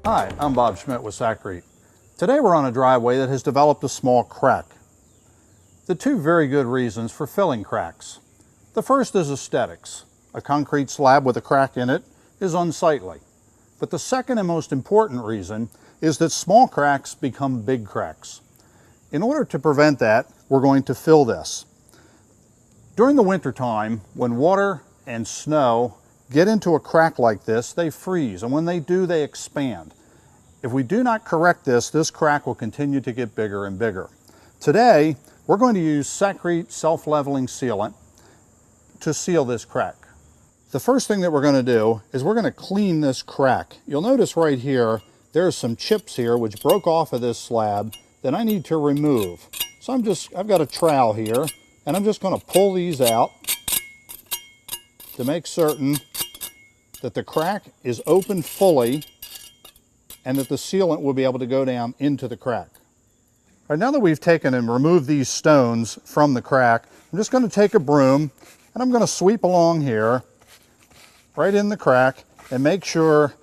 Hi, I'm Bob Schmidt with Sakrete. Today we're on a driveway that has developed a small crack. The two very good reasons for filling cracks. The first is aesthetics. A concrete slab with a crack in it is unsightly. But the second and most important reason is that small cracks become big cracks. In order to prevent that, we're going to fill this. During the winter time, when water and snow get into a crack like this, they freeze, and when they do, they expand. If we do not correct this, this crack will continue to get bigger and bigger. Today, we're going to use Sakrete self-leveling sealant to seal this crack. The first thing that we're going to do is we're going to clean this crack. You'll notice right here, there's some chips here which broke off of this slab that I need to remove. So I've got a trowel here, and I'm just going to pull these out to make certain that the crack is open fully and that the sealant will be able to go down into the crack. All right, now that we've taken and removed these stones from the crack, I'm just going to take a broom and I'm going to sweep along here, right in the crack, and make sure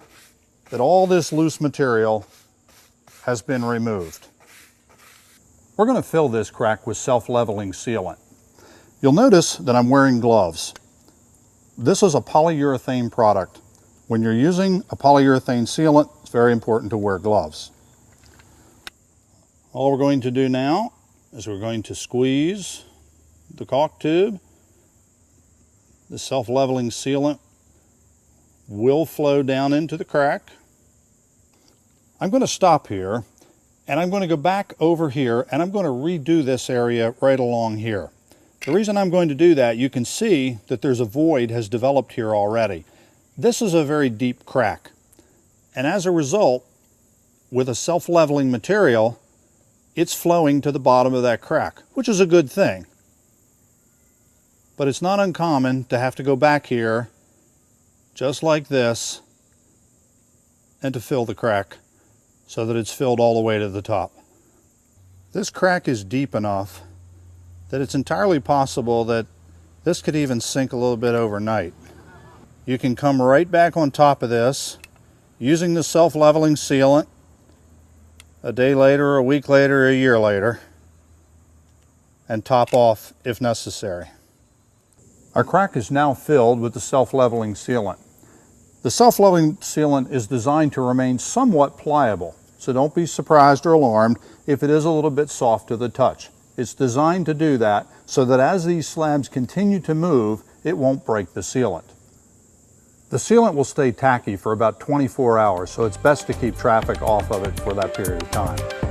that all this loose material has been removed. We're going to fill this crack with self-leveling sealant. You'll notice that I'm wearing gloves. This is a polyurethane product. When you're using a polyurethane sealant, it's very important to wear gloves. All we're going to do now is we're going to squeeze the caulk tube. The self-leveling sealant will flow down into the crack. I'm going to stop here, and I'm going to go back over here, and I'm going to redo this area right along here. The reason I'm going to do that, you can see that there's a void has developed here already. This is a very deep crack. And as a result, with a self-leveling material, it's flowing to the bottom of that crack, which is a good thing. But it's not uncommon to have to go back here, just like this, and to fill the crack so that it's filled all the way to the top. This crack is deep enough that it's entirely possible that this could even sink a little bit overnight. You can come right back on top of this using the self-leveling sealant a day later, a week later, a year later, and top off if necessary. Our crack is now filled with the self-leveling sealant. The self-leveling sealant is designed to remain somewhat pliable, so don't be surprised or alarmed if it is a little bit soft to the touch. It's designed to do that so that as these slabs continue to move, it won't break the sealant. The sealant will stay tacky for about 24 hours, so it's best to keep traffic off of it for that period of time.